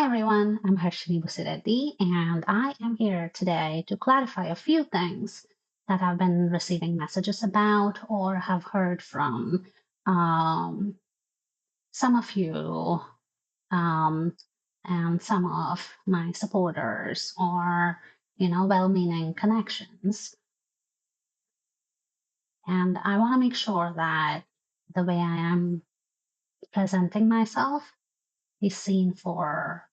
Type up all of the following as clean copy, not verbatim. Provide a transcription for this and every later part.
Hi everyone, I'm Harshini Busireddy, and I am here today to clarify a few things that I've been receiving messages about or have heard from um, some of you um, and some of my supporters or, well-meaning connections. And I want to make sure that the way I am presenting myself is seen for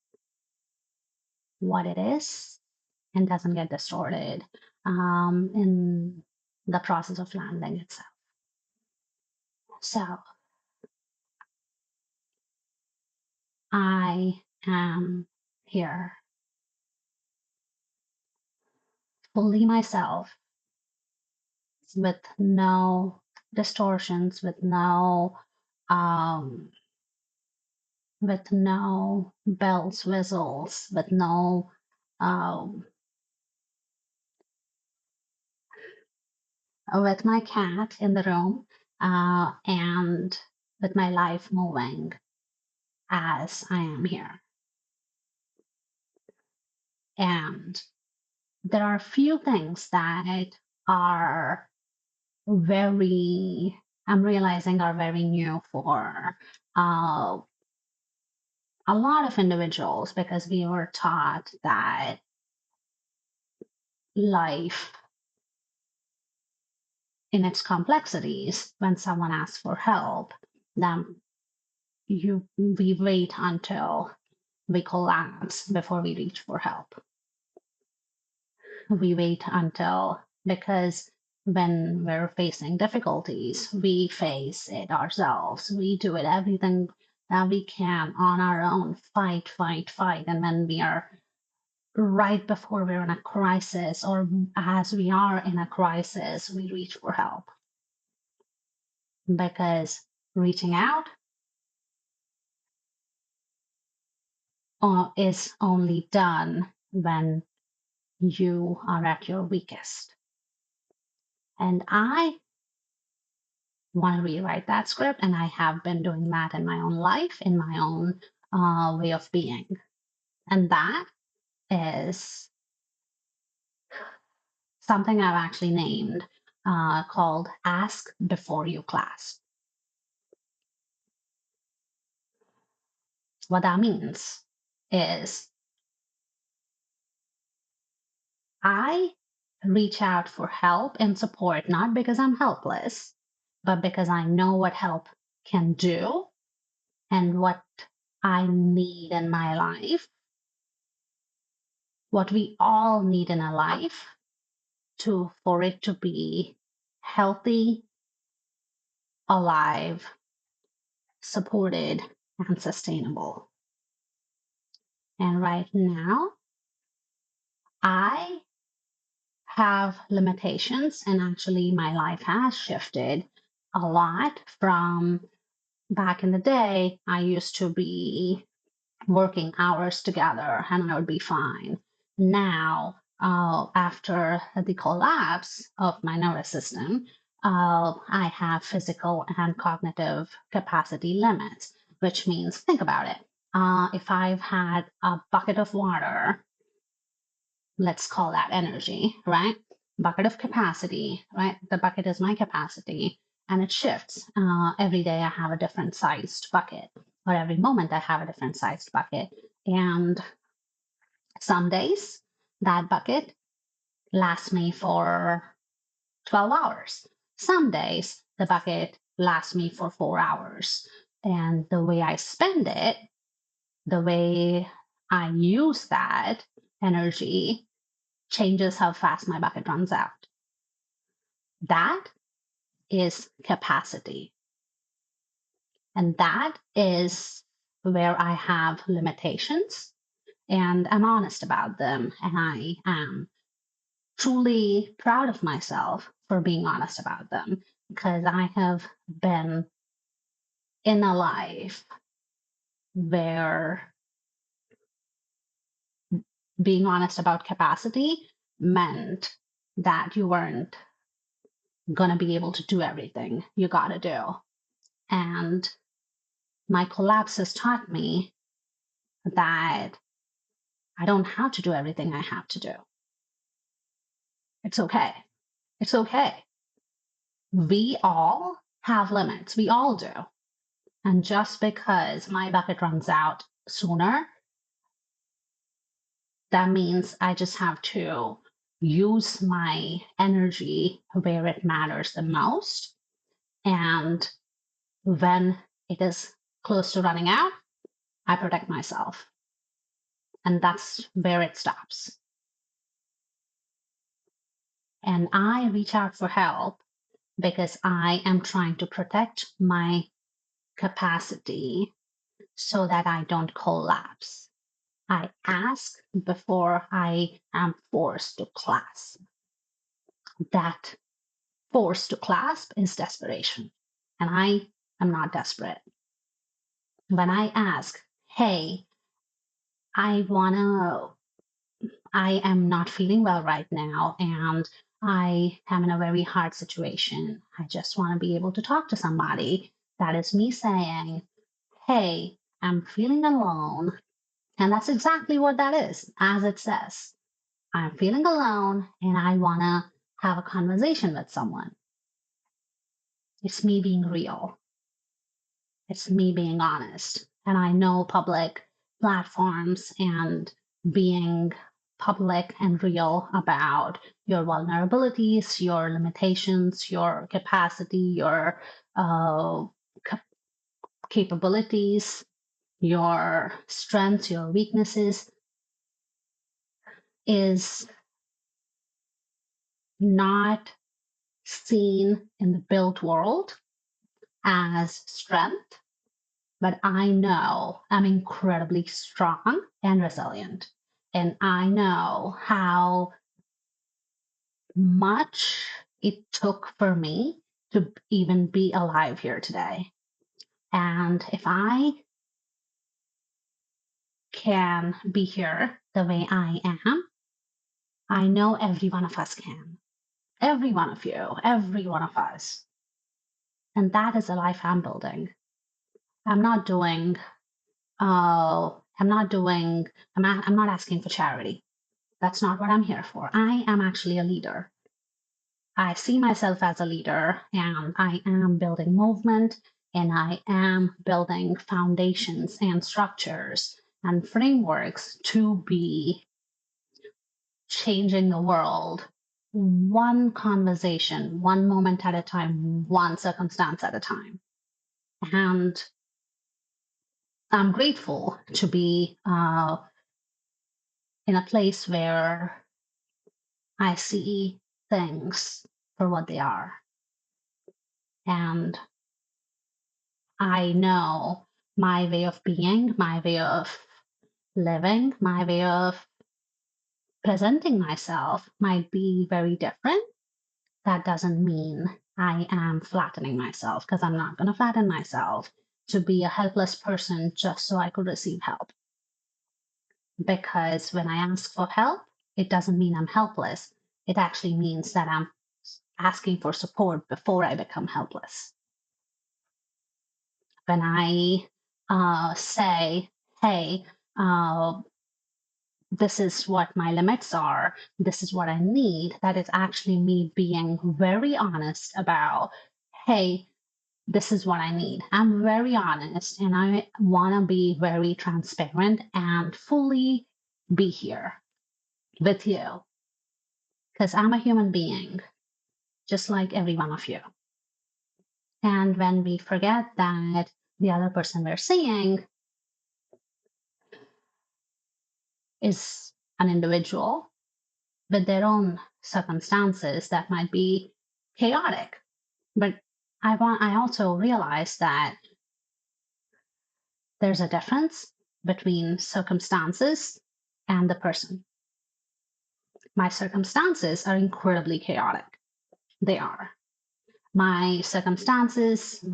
what it is and doesn't get distorted in the process of landing itself. So I am here fully myself with no distortions, um, with no bells, whistles, with no with my cat in the room and with my life moving as I am here. And there are a few things that are I'm realizing are very new for a lot of individuals because we were taught that life in its complexities, when someone asks for help, then we wait until we collapse before we reach for help. We wait until, because when we're facing difficulties, we face it ourselves. We do it everything that we can on our own, fight, fight, fight. And when we are right before we're in a crisis, or as we are in a crisis, we reach for help. Because reaching out is only done when you are at your weakest. And I want to rewrite that script, and I have been doing that in my own life, in my own way of being. And that is something I've actually named called Ask Before You Clasp. What that means is I reach out for help and support, not because I'm helpless, but because I know what help can do and what I need in my life, what we all need in a life for it to be healthy, alive, supported, and sustainable. And right now, I have limitations, and actually, my life has shifted a lot from back in the day. I used to be working hours together and I would be fine. Now, after the collapse of my nervous system, I have physical and cognitive capacity limits, which means, think about it. If I've had a bucket of water, let's call that energy, right? Bucket of capacity, right? The bucket is my capacity and it shifts. Every day I have a different sized bucket, or every moment I have a different sized bucket. And some days that bucket lasts me for 12 hours. Some days the bucket lasts me for 4 hours. And the way I spend it, the way I use that energy changes how fast my bucket runs out. That is capacity. And that is where I have limitations, and I'm honest about them. And I am truly proud of myself for being honest about them, because I have been in a life where being honest about capacity meant that you weren't going to be able to do everything you got to do. And my collapse has taught me that I don't have to do everything I have to do. It's okay. It's okay. We all have limits. We all do. And just because my bucket runs out sooner, that means I just have to use my energy where it matters the most. And when it is close to running out, I protect myself. And that's where it stops. And I reach out for help because I am trying to protect my capacity so that I don't collapse. I ask before I am forced to clasp. That force to clasp is desperation. And I am not desperate. When I ask, hey, I am not feeling well right now, and I am in a very hard situation. I just want to be able to talk to somebody. That is me saying, hey, I'm feeling alone. And that's exactly what that is, as it says. I'm feeling alone and I want to have a conversation with someone. It's me being real. It's me being honest. And I know public platforms and being public and real about your vulnerabilities, your limitations, your capacity, your uh, capabilities, your strengths, your weaknesses is not seen in the built world as strength, but I know I'm incredibly strong and resilient. And I know how much it took for me to even be alive here today. And if I can be here the way I am, I know every one of us can. Every one of you, every one of us. And that is the life I'm building. I'm not doing I'm not asking for charity. That's not what I'm here for. I am actually a leader. I see myself as a leader, and I am building movement, and I am building foundations and structures and frameworks to be changing the world one conversation, one moment at a time, one circumstance at a time. And I'm grateful to be in a place where I see things for what they are. And I know my way of being, my way of living, my way of presenting myself might be very different. That doesn't mean I am flattening myself, because I'm not going to flatten myself to be a helpless person just so I could receive help. Because when I ask for help, it doesn't mean I'm helpless. It actually means that I'm asking for support before I become helpless. When I say, hey, this is what my limits are, this is what I need, that is actually me being very honest about, hey, this is what I need. I'm very honest and I want to be very transparent and fully be here with you because I'm a human being, just like every one of you. And when we forget that the other person we're seeing is an individual with their own circumstances that might be chaotic. But I also realize that there's a difference between circumstances and the person. My circumstances are incredibly chaotic. They are. My circumstances, uh,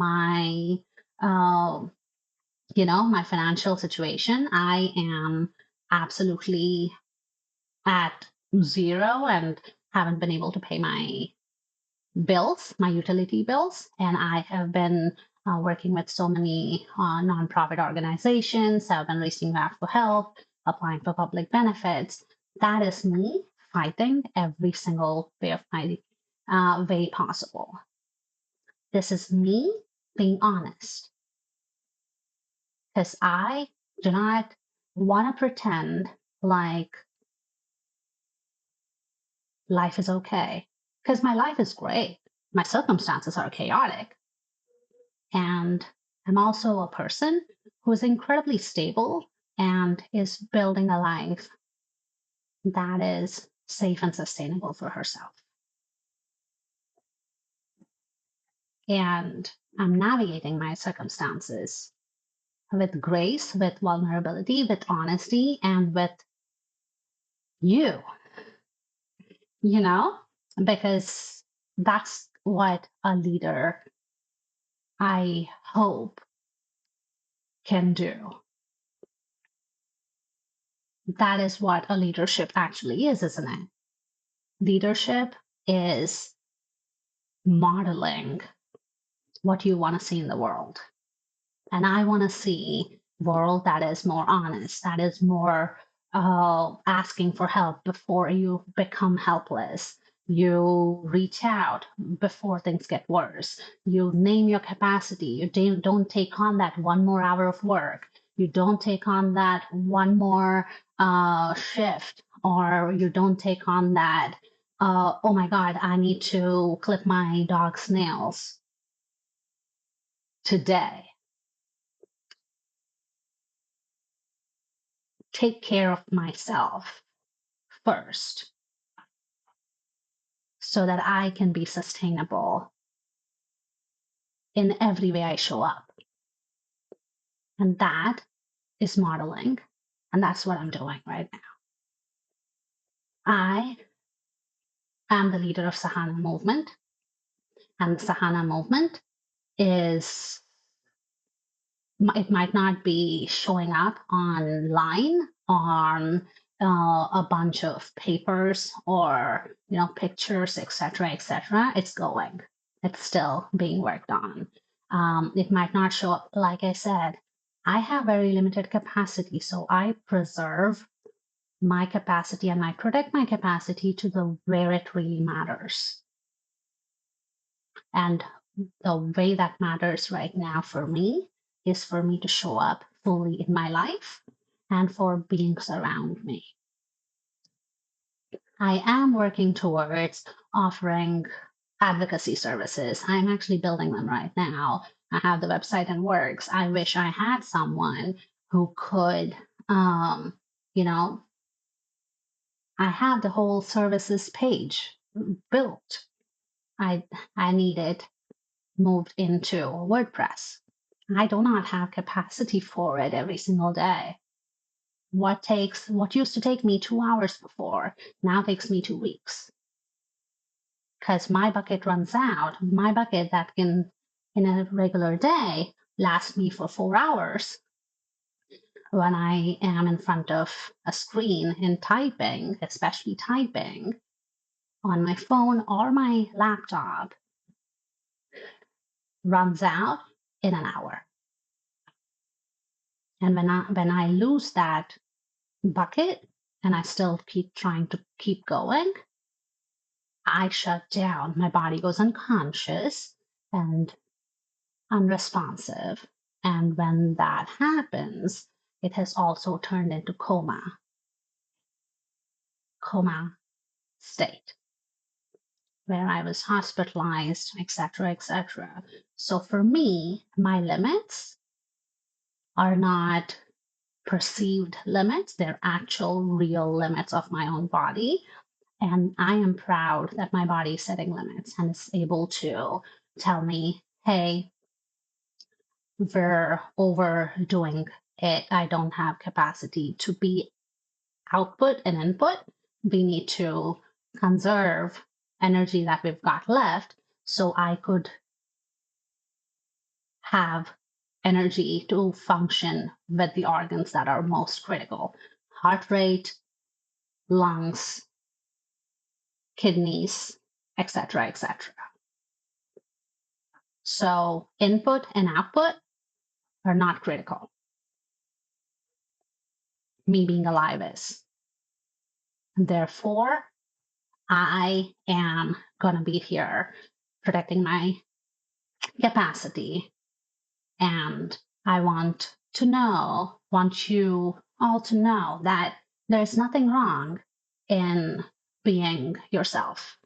my financial situation, I am absolutely at zero and haven't been able to pay my bills, my utility bills, and I have been working with so many nonprofit organizations. I've been reaching out for help, applying for public benefits. That is me fighting every single way of my way possible. This is me being honest, because I do not want to pretend like life is okay, because my life is great. My circumstances are chaotic. And I'm also a person who is incredibly stable and is building a life that is safe and sustainable for herself. And I'm navigating my circumstances with grace, with vulnerability, with honesty, and with you, you know, because that's what a leader, I hope, can do. That is what a leadership actually is, isn't it? Leadership is modeling what you want to see in the world. And I want to see a world that is more honest, that is more asking for help before you become helpless. You reach out before things get worse. You name your capacity. You don't take on that one more hour of work. You don't take on that one more shift, or you don't take on that, oh my God, I need to clip my dog's nails today. Take care of myself first so that I can be sustainable in every way I show up. And that is modeling. And that's what I'm doing right now. I am the leader of Sahana Movement. And the Sahana Movement is, it might not be showing up online on a bunch of papers or pictures, etc., etc. It's going. It's still being worked on. It might not show up. Like I said, I have very limited capacity, so I preserve my capacity and I protect my capacity to the where it really matters. And the way that matters right now for me is for me to show up fully in my life and for beings around me. I am working towards offering advocacy services. I'm actually building them right now. I have the website in works. I wish I had someone who could, I have the whole services page built. I need it moved into WordPress. I do not have capacity for it every single day. What used to take me 2 hours before now takes me 2 weeks. Because my bucket runs out. My bucket that can, in a regular day, last me for 4 hours when I am in front of a screen and typing, especially typing on my phone or my laptop, runs out in an hour. And when I lose that bucket and I still keep trying to keep going, I shut down. My body goes unconscious and unresponsive. And when that happens, it has also turned into coma state, where I was hospitalized, etc., etc. So for me, my limits are not perceived limits, they're actual real limits of my own body. And I am proud that my body is setting limits and is able to tell me, hey, we're overdoing it. I don't have capacity to be output and input. We need to conserve energy that we've got left so I could have energy to function with the organs that are most critical: heart rate, lungs, kidneys, etc., etc. So input and output are not critical. Me being alive is. Therefore, I am going to be here protecting my capacity. And I want you all to know that there's nothing wrong in being yourself.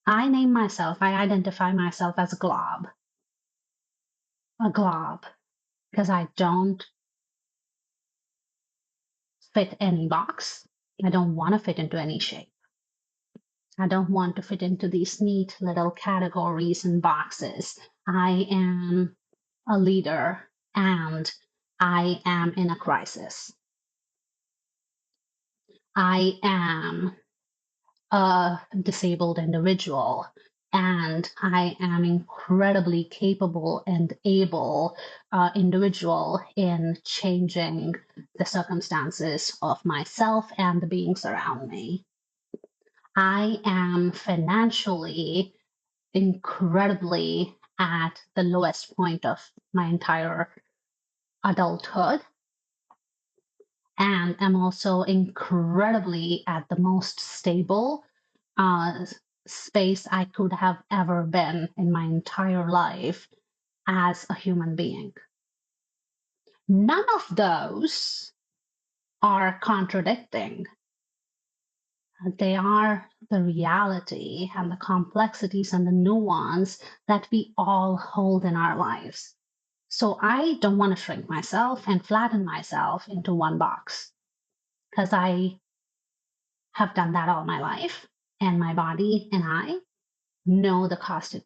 I identify myself as a glob, because I don't fit any box. I don't want to fit into any shape. I don't want to fit into these neat little categories and boxes. I am a leader and I am in a crisis. I am a disabled individual and I am incredibly capable and able individual in changing the circumstances of myself and the beings around me. I am financially incredibly at the lowest point of my entire adulthood. And I'm also incredibly at the most stable space I could have ever been in my entire life as a human being. None of those are contradicting. They are the reality and the complexities and the nuance that we all hold in our lives. So I don't want to shrink myself and flatten myself into one box because I have done that all my life, and my body and I know the cost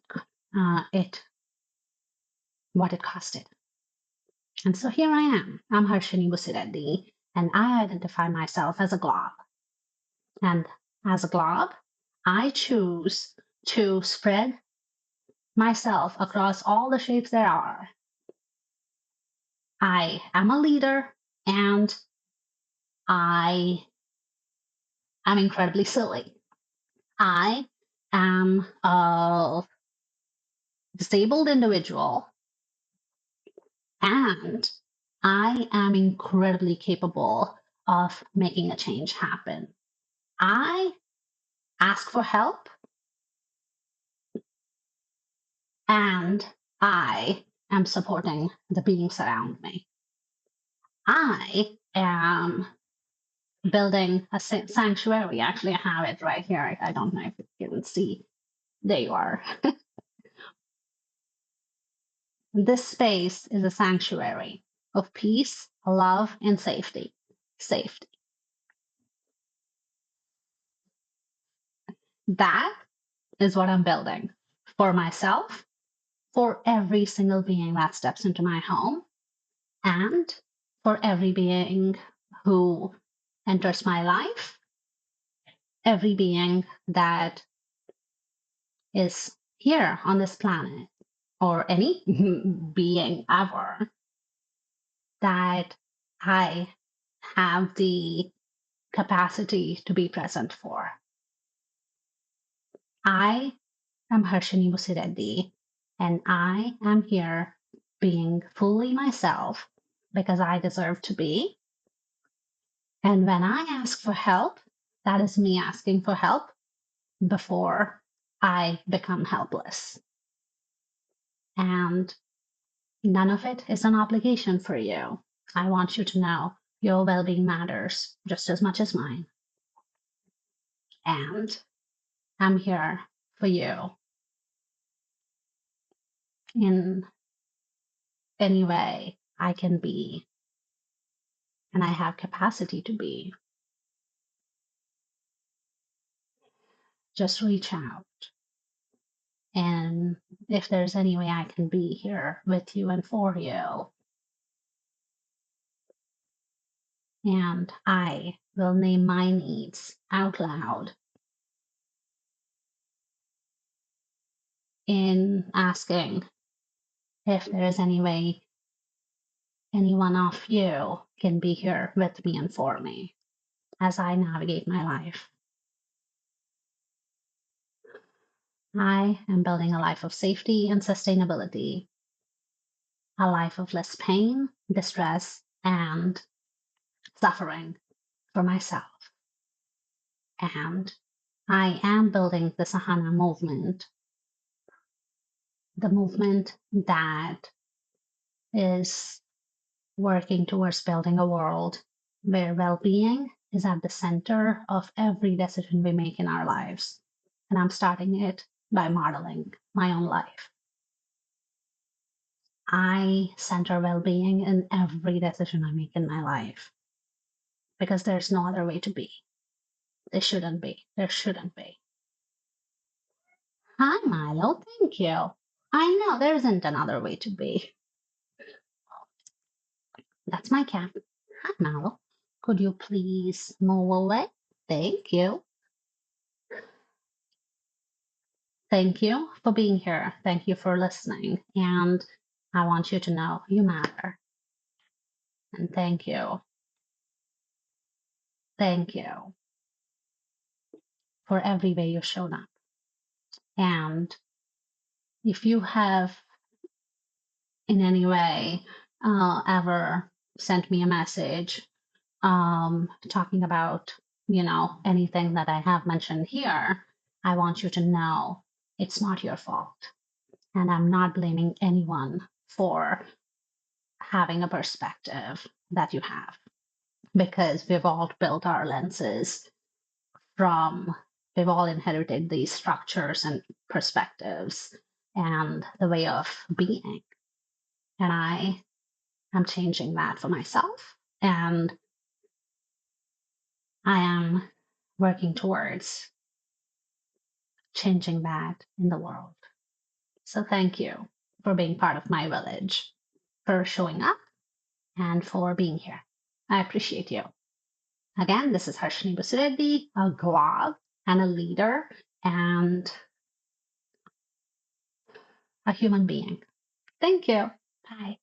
what it costed. And so here I am. I'm Harshini Busireddy, and I identify myself as a glob. And as a glob, I choose to spread myself across all the shapes there are. I am a leader, and I am incredibly silly. I am a disabled individual, and I am incredibly capable of making a change happen. I ask for help, and I am supporting the beings around me. I am building a sanctuary. Actually, I have it right here. I don't know if you can see. There you are. This space is a sanctuary of peace, love, and safety. Safety. That is what I'm building for myself, for every single being that steps into my home, and for every being who enters my life, every being that is here on this planet, or any being ever that I have the capacity to be present for. I am Harshini Busireddy, and I am here being fully myself because I deserve to be. And when I ask for help, that is me asking for help before I become helpless. And none of it is an obligation for you. I want you to know your well being matters just as much as mine. And I'm here for you in any way I can be, and I have capacity to be. Just reach out. And if there's any way I can be here with you and for you, and I will name my needs out loud in asking if there is any way any one of you can be here with me and for me as I navigate my life. I am building a life of safety and sustainability, a life of less pain, distress, and suffering for myself. And I am building the Sahana movement, the movement that is working towards building a world where well being is at the center of every decision we make in our lives. And I'm starting it by modeling my own life. I center well being in every decision I make in my life because there's no other way to be. There shouldn't be. There shouldn't be. Hi, Milo. Thank you. I know there isn't another way to be. That's my cat. Hi, Milo. Could you please move away? Thank you. Thank you for being here. Thank you for listening. And I want you to know you matter. And thank you. Thank you for every way you've shown up. And if you have in any way ever sent me a message talking about, anything that I have mentioned here, I want you to know it's not your fault. And I'm not blaming anyone for having a perspective that you have, because we've all built our lenses from, we've all inherited these structures and perspectives and the way of being. And I am changing that for myself. And I am working towards changing that in the world. So thank you for being part of my village, for showing up, and for being here. I appreciate you. Again, this is Harshini Busireddy, a glob and a leader and a human being. Thank you. Bye.